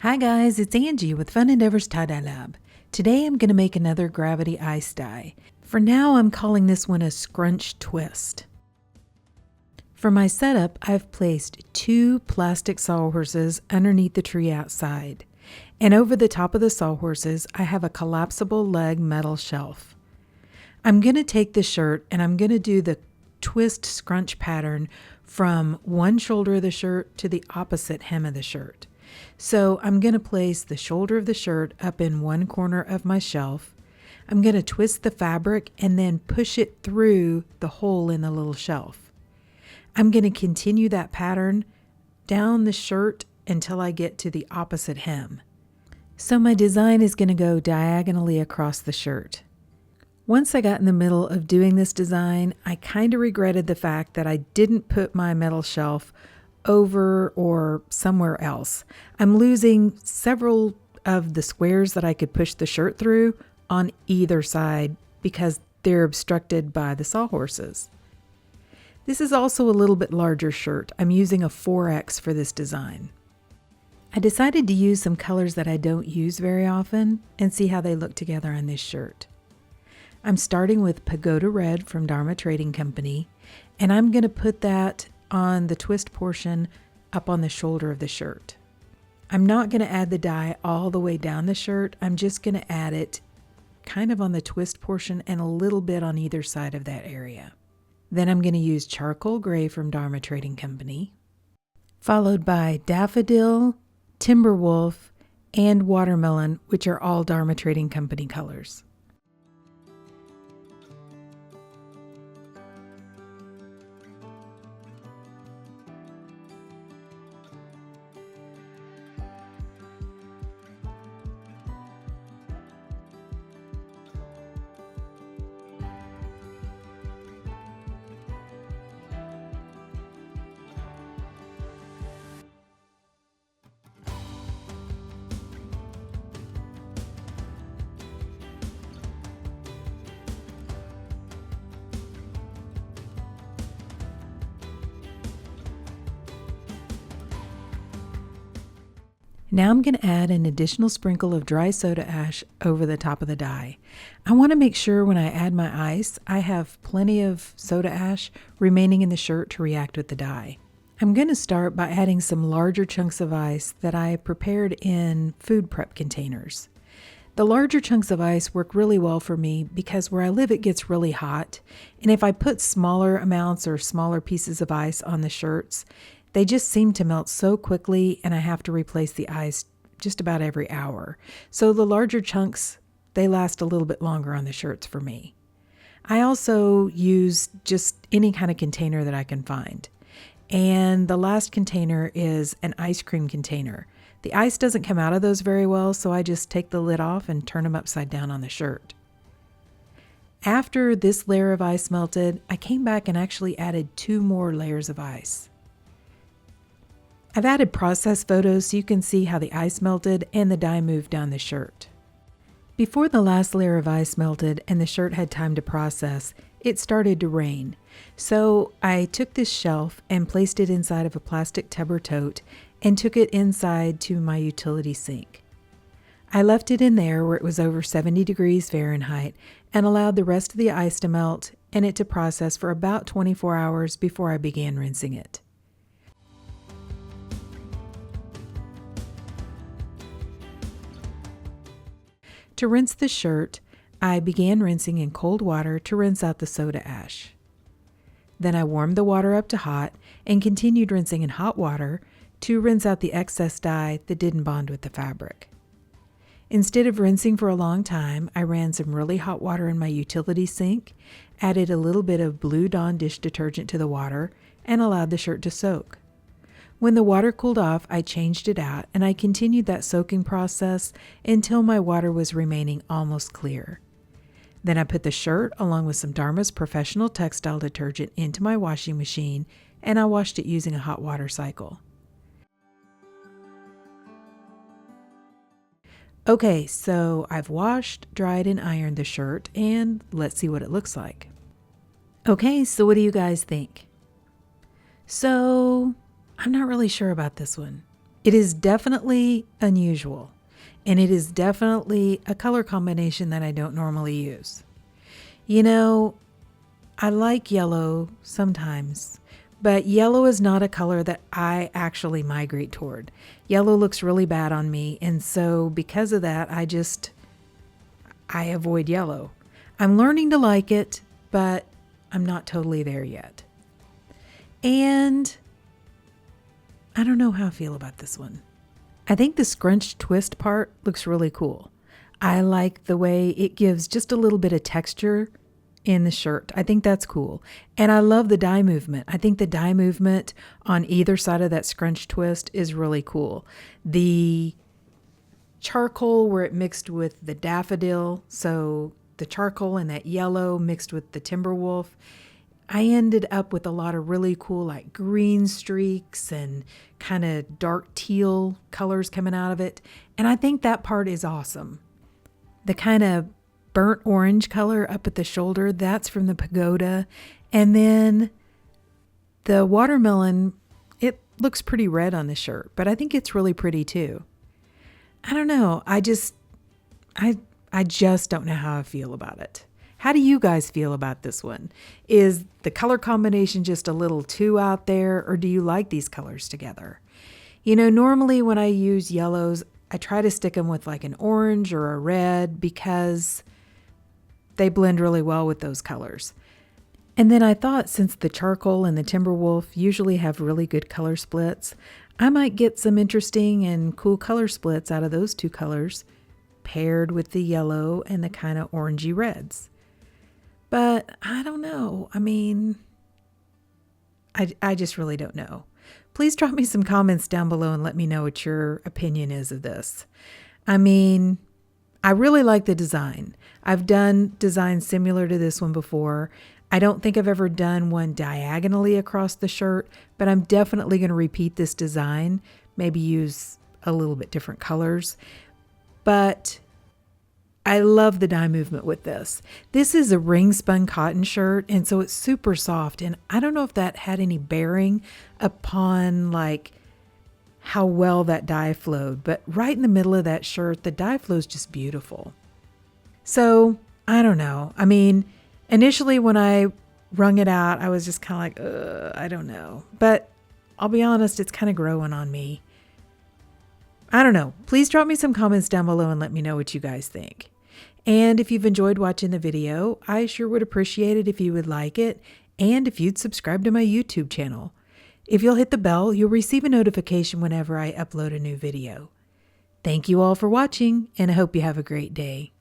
Hi guys, it's Angie with Fun Endeavors Tie-Dye Lab. Today I'm going to make another gravity ice dye. For now I'm calling this one a Scrunch twist. For my setup, I've placed 2 plastic sawhorses underneath the tree outside. And over the top of the sawhorses, I have a collapsible leg metal shelf. I'm going to take the shirt and I'm going to do the twist scrunch pattern from one shoulder of the shirt to the opposite hem of the shirt. So I'm going to place the shoulder of the shirt up in one corner of my shelf. I'm going to twist the fabric and then push it through the hole in the little shelf. I'm going to continue that pattern down the shirt until I get to the opposite hem. So my design is going to go diagonally across the shirt. Once I got in the middle of doing this design, I kind of regretted the fact that I didn't put my metal shelf over or somewhere else. I'm losing several of the squares that I could push the shirt through on either side because they're obstructed by the sawhorses. This is also a little bit larger shirt. I'm using a 4X for this design. I decided to use some colors that I don't use very often and see how they look together on this shirt. I'm starting with Pagoda Red from Dharma Trading Company, and I'm going to put that on the twist portion up on the shoulder of the shirt. I'm not going to add the dye all the way down the shirt. I'm just going to add it kind of on the twist portion and a little bit on either side of that area. Then I'm going to use Charcoal Gray from Dharma Trading Company, followed by Daffodil, Timberwolf, and Watermelon, which are all Dharma Trading Company colors. Now I'm going to add an additional sprinkle of dry soda ash over the top of the dye. I want to make sure when I add my ice, I have plenty of soda ash remaining in the shirt to react with the dye. I'm going to start by adding some larger chunks of ice that I prepared in food prep containers. The larger chunks of ice work really well for me because where I live it gets really hot, and if I put smaller amounts or smaller pieces of ice on the shirts, they just seem to melt so quickly and I have to replace the ice just about every hour. So the larger chunks, they last a little bit longer on the shirts for me. I also use just any kind of container that I can find. And the last container is an ice cream container. The ice doesn't come out of those very well, so I just take the lid off and turn them upside down on the shirt. After this layer of ice melted, I came back and actually added 2 more layers of ice. I've added process photos so you can see how the ice melted and the dye moved down the shirt. Before the last layer of ice melted and the shirt had time to process, it started to rain. So I took this shelf and placed it inside of a plastic tub or tote and took it inside to my utility sink. I left it in there where it was over 70 degrees Fahrenheit and allowed the rest of the ice to melt and it to process for about 24 hours before I began rinsing it. To rinse the shirt, I began rinsing in cold water to rinse out the soda ash. Then I warmed the water up to hot and continued rinsing in hot water to rinse out the excess dye that didn't bond with the fabric. Instead of rinsing for a long time, I ran some really hot water in my utility sink, added a little bit of Blue Dawn dish detergent to the water, and allowed the shirt to soak. When the water cooled off, I changed it out and I continued that soaking process until my water was remaining almost clear. Then I put the shirt along with some Dharma's Professional Textile Detergent into my washing machine and I washed it using a hot water cycle. Okay, so I've washed, dried, and ironed the shirt and let's see what it looks like. Okay, so what do you guys think? So I'm not really sure about this one. It is definitely unusual, and it is definitely a color combination that I don't normally use. You know, I like yellow sometimes, but yellow is not a color that I actually migrate toward. Yellow looks really bad on me, and so because of that, I avoid yellow. I'm learning to like it, but I'm not totally there yet. And I don't know how I feel about this one. I think the scrunch twist part looks really cool. I like the way it gives just a little bit of texture in the shirt. I think that's cool. And I love the dye movement. I think the dye movement on either side of that scrunch twist is really cool. The charcoal where it mixed with the daffodil, so the charcoal and that yellow mixed with the timber wolf, I ended up with a lot of really cool like green streaks and kind of dark teal colors coming out of it. And I think that part is awesome. The kind of burnt orange color up at the shoulder, that's from the pagoda. And then the watermelon, it looks pretty red on the shirt, but I think it's really pretty too. I don't know. I just don't know how I feel about it. How do you guys feel about this one? Is the color combination just a little too out there, or do you like these colors together? You know, normally when I use yellows, I try to stick them with like an orange or a red because they blend really well with those colors. And then I thought since the charcoal and the timber wolf usually have really good color splits, I might get some interesting and cool color splits out of those two colors paired with the yellow and the kind of orangey reds. But I don't know. I mean, I just really don't know. Please drop me some comments down below and let me know what your opinion is of this. I mean, I really like the design. I've done designs similar to this one before. I don't think I've ever done one diagonally across the shirt, but I'm definitely going to repeat this design, maybe use a little bit different colors. But I love the dye movement with this. This is a ring spun cotton shirt, and so it's super soft. And I don't know if that had any bearing upon like how well that dye flowed, but right in the middle of that shirt, the dye flow is just beautiful. So I don't know. I mean, initially when I wrung it out, I was just kind of like, I don't know. But I'll be honest, it's kind of growing on me. I don't know. Please drop me some comments down below and let me know what you guys think. And if you've enjoyed watching the video, I sure would appreciate it if you would like it and if you'd subscribe to my YouTube channel. If you'll hit the bell, you'll receive a notification whenever I upload a new video. Thank you all for watching, and I hope you have a great day.